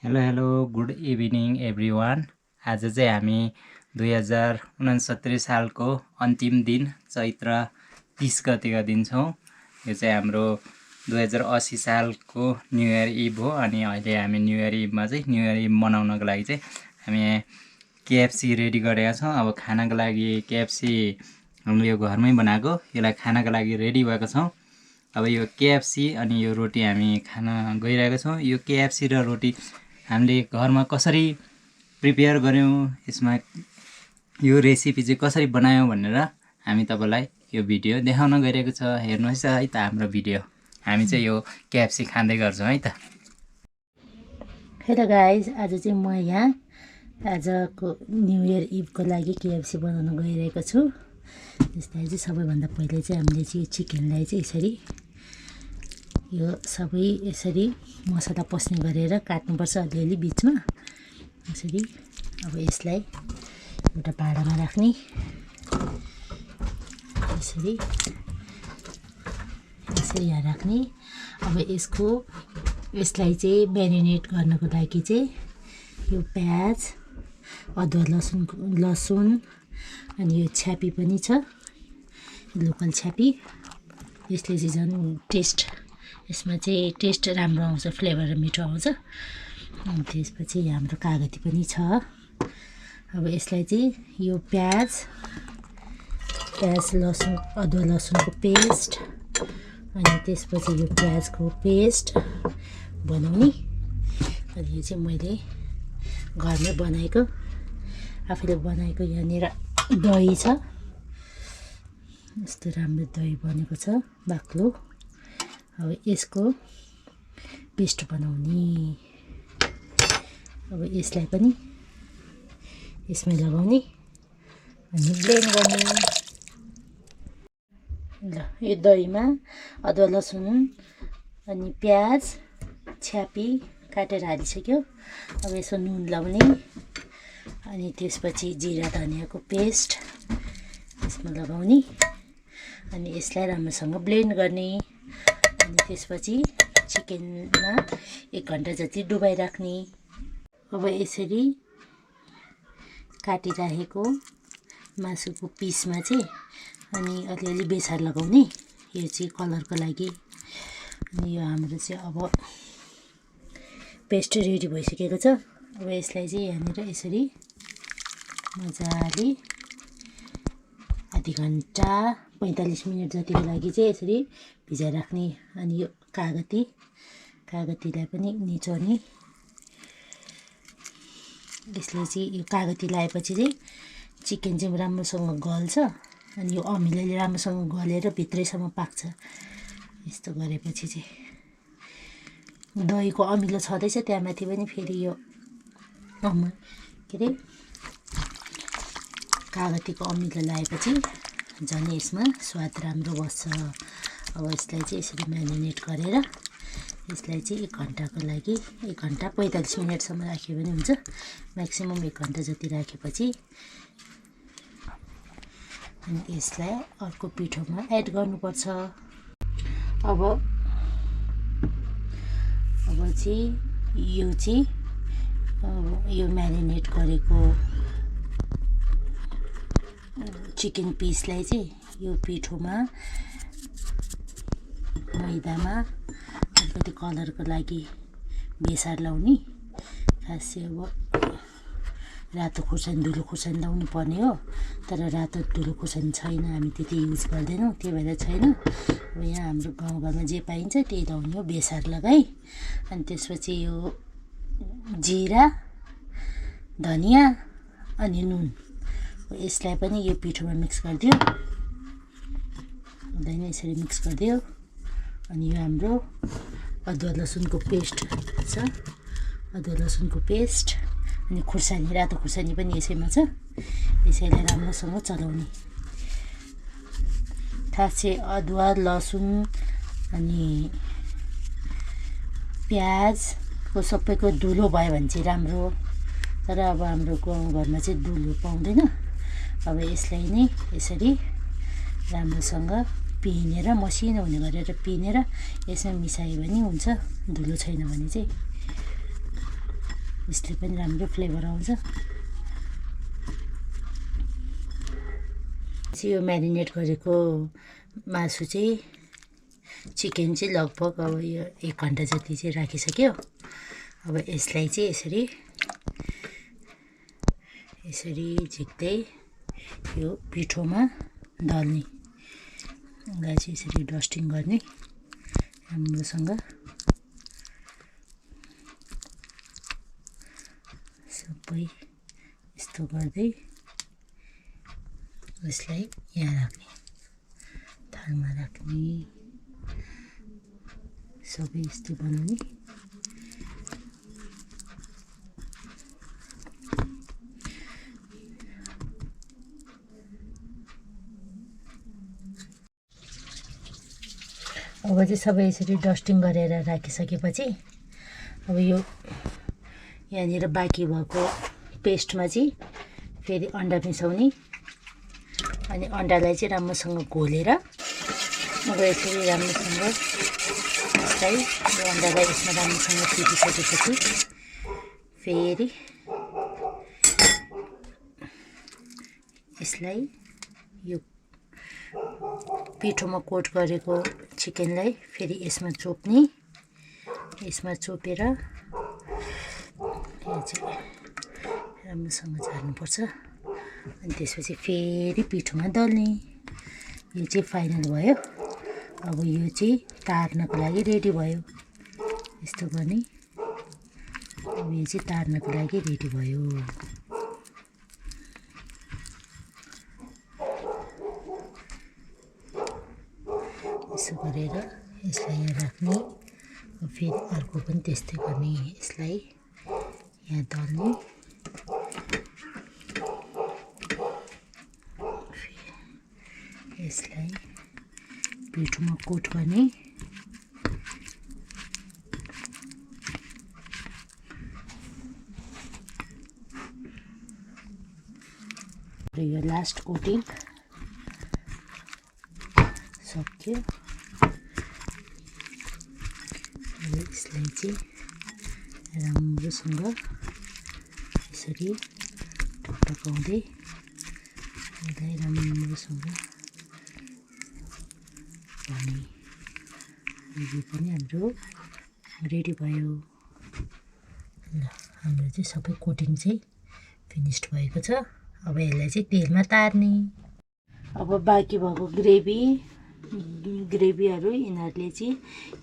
Hello good evening everyone. आज चाहिँ हामी 2069 सालको अन्तिम दिन चैत्र 30 गतेका दिन छौँ। यो चाहिँ हाम्रो 2080 सालको न्यू इयर इभ हो। अनि अहिले हामी न्यू इयर इभमा चाहिँ न्यू इयर इभ मनाउनको लागि चाहिँ हामी केएफसी रेडी गरेका छौँ। अब खानाको लागि केएफसी हामीले यो घरमै बनाएको, यसलाई खानाको लागि रेडी भएको छौँ। अब यो केएफसी अनि यो रोटी हामी खान गइरहेको छौँ। यो केएफसी र रोटी हामीले घरमा कसरी प्रिपेयर गर्यौँ, यसमा यो रेसिपी चाहिँ कसरी बनायौँ भनेर हामी तपाईँलाई यो भिडियो देखाउन गइरहेको छ। हेर्नुहोस् है त हाम्रो भिडियो। हामी चाहिँ यो केएफसी खाँदै गर्छौँ है त। हेलो गाइज, आज चाहिँ म यहाँ आजको न्यू इयर इभको लागि केएफसी बनाउन गइरहेको छु। त्यसलाई चाहिँ सबैभन्दा पहिले चाहिँ हामीले चाहिँ चिकनलाई चाहिँ यसरी यो सबै यसरी मसला पस्ने गरेर काट्नुपर्छ अलिअलि बिचमा यसरी। अब यसलाई एउटा भाँडामा राख्ने यसरी यहाँ राख्ने। अब यसलाई चाहिँ म्यारिनेट गर्नको लागि चाहिँ यो प्याज, अदुवा लसुन अनि यो छ्यापी पनि छ, लोकल छ्यापी। यसले चाहिँ झन् यसमा चाहिँ टेस्ट राम्रो आउँछ, फ्लेभर मिठो आउँछ। अनि त्यसपछि हाम्रो कागती पनि छ। अब यसलाई चाहिँ यो प्याज लसुन अदुवा लसुनको पेस्ट अनि त्यसपछि यो प्याजको पेस्ट बनाउने। अनि यो चाहिँ मैले घरमै बनाएको, आफूले बनाएको। यहाँनिर दही छ, यस्तो राम्रो दही बनेको छ बाक्लो। अब यसको पेस्ट बनाउने। अब यसलाई पनि यसमै लगाउने अनि ब्लेन्ड गर्ने। ल, यो दहीमा अदुवा लसुन अनि प्याज छ्यापी काटेर हालिसक्यो। अब यसो नुन लाउने अनि त्यसपछि जिरा धनियाँको पेस्ट यसमा लगाउने अनि यसलाई राम्रोसँग ब्लेन्ड गर्ने। अनि त्यसपछि चिकनमा 1 घन्टा जति डुबाइराख्ने। अब यसरी काटिराखेको मासुको पिसमा चाहिँ अनि अलिअलि बेसार लगाउने, यो चाहिँ कलरको लागि। अनि यो हाम्रो चाहिँ अब पेस्ट रेडी भइसकेको छ। अब यसलाई चाहिँ यहाँनिर यसरी मजाले आधी घन्टा 45 मिनट जतिको लागि चाहिँ यसरी भिजाइराख्ने। अनि यो कागतीलाई पनि निचोर्ने। यसले चाहिँ यो कागती लगाएपछि चाहिँ चिकन चाहिँ राम्रोसँग गल्छ अनि यो अमिलोले राम्रोसँग गलेर भित्रैसम्म पाक्छ। यस्तो गरेपछि चाहिँ दहीको अमिलो छँदैछ, त्यहाँमाथि पनि फेरि यो के अरे कागतीको अमिलो लगाएपछि झन् यसमा स्वाद राम्रो बस्छ। अब यसलाई चाहिँ यसरी म्यारिनेट गरेर यसलाई चाहिँ 1 घन्टाको लागि 1 घन्टा 45 मिनटसम्म राख्यो भने हुन्छ। म्याक्सिमम् 1 घन्टा जति राखेपछि अनि यसलाई अर्को पिठोमा एड गर्नुपर्छ। अब चाहिँ यो म्यारिनेट गरेको चिकन पिसलाई चाहिँ यो पिठोमा मैदामा अलिकति कलरको लागि बेसार लाउने। खास चाहिँ अब रातो खुर्सानी धुलो खुर्सानी लाउनु पर्ने हो, तर रातो धुलो खुर्सानी छैन, हामी त्यति युज गर्दैनौँ, त्यही भएर छैन। अब यहाँ हाम्रो गाउँघरमा जे पाइन्छ त्यही लाउने हो, बेसार लगाई। अनि त्यसपछि यो जिरा धनियाँ अनि नुन यसलाई पनि यो पिठोमा मिक्स गरिदियो। हुँदैन, यसरी मिक्स गरिदियो। अनि यो हाम्रो अदुवा लसुनको पेस्ट छ, अदुवा लसुनको पेस्ट अनि खुर्सानी, रातो खुर्सानी पनि यसैमा छ। यसैलाई राम्रोसँग चलाउने। खास चाहिँ अदुवा लसुन अनि प्याजको सबैको धुलो भयो भने चाहिँ राम्रो, तर अब हाम्रो गाउँघरमा चाहिँ धुलो पाउँदैन। अब यसलाई नै यसरी राम्रोसँग पिनेर मसिनो हुने गरेर पिनेर यसमा मिसायो भने हुन्छ, धुलो छैन भने चाहिँ। यसले पनि राम्रो फ्लेभर आउँछ। यो म्यारिनेट गरेको मासु चाहिँ चिकन चाहिँ लगभग अब यो 1 घन्टा जति चाहिँ राखिसक्यो। अब यसलाई चाहिँ यसरी झिक्दै यो पिठोमा दल्ने, यसलाई चाहिँ यसरी डस्टिङ गर्ने राम्रोसँग। सबै यस्तो गर्दै यसलाई यहाँ राख्ने, थालमा राख्ने, सबै यस्तो बनाउने। अब चाहिँ सबै यसरी डस्टिङ गरेर राखिसकेपछि अब यो यहाँनिर बाँकी भएको पेस्टमा चाहिँ फेरि अन्डा मिसाउने, अनि अन्डालाई चाहिँ राम्रोसँग घोलेर अब यसरी राम्रोसँग यसलाई यो अन्डालाई यसमा राम्रोसँग फिटिसकेपछि फेरि यसलाई यो पिठोमा कोट गरेको चिकनलाई फेरि यसमा चोप्ने, यसमा चोपेर यहाँ चाहिँ राम्रोसँग झार्नुपर्छ। अनि त्यसपछि फेरि पिठोमा दल्ने। यो चाहिँ फाइनल भयो। अब यो चाहिँ तार्नको लागि रेडी भयो। यस्तो गर्ने, अब यो चाहिँ तार्नको लागि रेडी भयो। यसो गरेर यसलाई यहाँ राख्ने, फेरि अर्को पनि त्यस्तै गर्ने, यसलाई यहाँ दल्ने, यसलाई पिठोमा कोट गर्ने, र यो लास्ट कोटिङ सक्यो। यसलाई चाहिँ राम्रोसँग यसरी टकटकाउँदै यसलाई राम्रोसँग भने यो पनि हाम्रो रेडी भयो। ल, हाम्रो चाहिँ सबै कोटिङ चाहिँ फिनिस्ड भएको छ। अब यसलाई चाहिँ तेलमा तार्ने। अब बाँकी भएको ग्रेभीहरू यिनीहरूले चाहिँ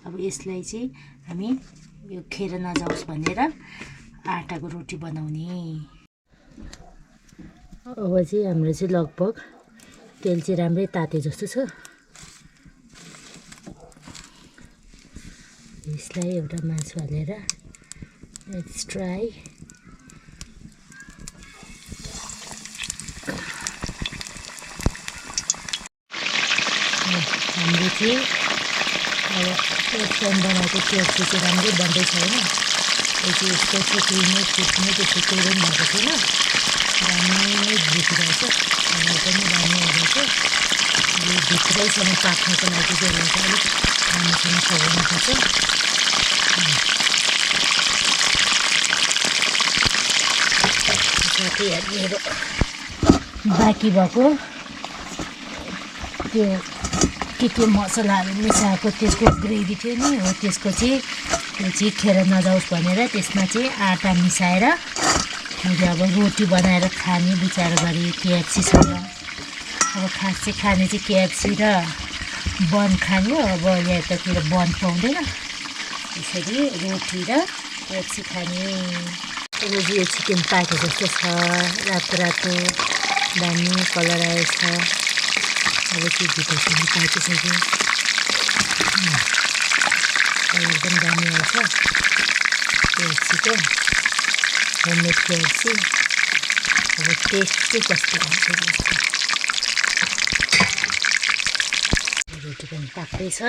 अब यसलाई चाहिँ हामी यो खेर नजाओस् भनेर आटाको रोटी बनाउने। अब चाहिँ हाम्रो चाहिँ लगभग तेल चाहिँ राम्रै ताते जस्तो छ। यसलाई एउटा मासु हालेर लेट्स ट्राई। हाम्रो चाहिँ अब रेस्टुरेन्ट बनाएको केएफसी चाहिँ राम्रै बन्दैछ होइन। यो चाहिँ यस्तो फुट्ने त्यस्तो केही पनि भएको छैन, राम्रै भित्रहेछ, कलर पनि राम्रो हुँदैछ। यो भित्रैसम्म पाक्नको लागि चाहिँ यसलाई चाहिँ अलिक राम्रोसँग पकाउनुपर्छ। साथै मेरो बाँकी भएको त्यो के मसलाहरू मिसाएको त्यसको ग्रेभी थियो नि हो, त्यसको चाहिँ त्यो चाहिँ खेर नजाओस् भनेर त्यसमा चाहिँ आटा मिसाएर मैले अब रोटी बनाएर खाने विचार गरेँ केएफसीसँग। अब खास चाहिँ खाने चाहिँ केएफसी र बन खाने। अब यतातिर बन पाउँदैन, यसरी रोटी र केएफसी खाने। अब यो चिकन पाके जस्तो छ, रातो रातो दामी कलर आएछ। अब त्यो भित्रसम्म पाकिसक्यो, कलर पनि दामी आउँछ। केएफसीको होममेड केएफसी। अब टेस्ट चाहिँ कस्तो आउँछ जस्तो। रोटी पनि पाक्दैछ।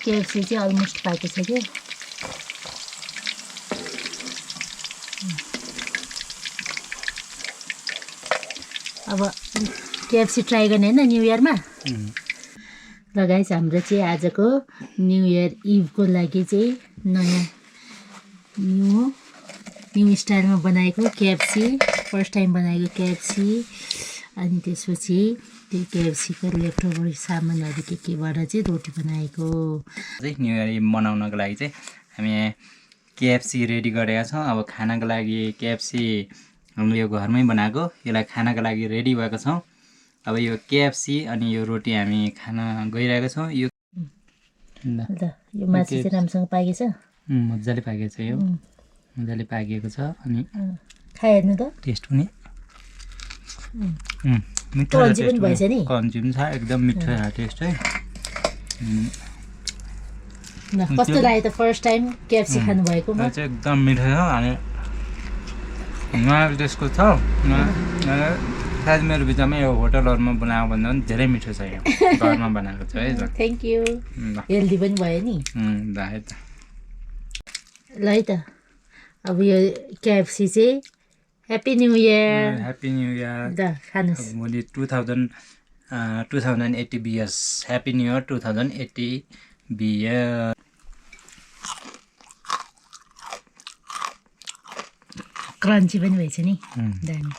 केएफसी चाहिँ अलमोस्ट पाकिसक्यो। अब केएफसी ट्राई गर्ने होइन न्यु इयरमा र गाइस हाम्रो चाहिँ आजको न्यु इयर इभको लागि चाहिँ नयाँ न्यू स्टाइलमा बनाएको केएफसी फर्स्ट टाइम बनाएको केएफसी अनि त्यसपछि त्यो केएफसीको लेफ्टओभर सामानहरू केबाट चाहिँ रोटी बनाएको न्यु इयर इभ मनाउनको लागि चाहिँ हामी केएफसी रेडी गरेका छौँ अब खानाको लागि केएफसी हामीले यो घरमै बनाएको यसलाई खानाको लागि रेडी भएको छौँ अब यो केएफसी अनि यो रोटी हामी खान गइरहेको छौँ यो ल यो मासु चाहिँ राम्रोसँग पाकेछ मजाले पाकेको छ यो मजाले पाकेको छ अनि खाइहेर्नु त टेस्ट पनि मिठो क्रन्ची पनि भएछ नि क्रन्ची पनि छ एकदम मिठो छ टेस्ट है ल कस्तो लाग्यो त फर्स्ट टाइम केएफसी खानुभएको यो चाहिँ एकदम मिठो छ अनि नयाँ त्यसको छ सायद मेरो विचारमा यो होटलहरूमा बनाएको भन्दा पनि धेरै मिठो छ यो घरमा बनाएको छ है थ्याङ्क यू हेल्दी पनि भयो नि ल है त ल है त अब यो केएफसी चाहिँ happy new year happy new year ल खानुहोस् भोलि 2080 beers happy new year 2080 beer crunchy पनि भएछ नि दामी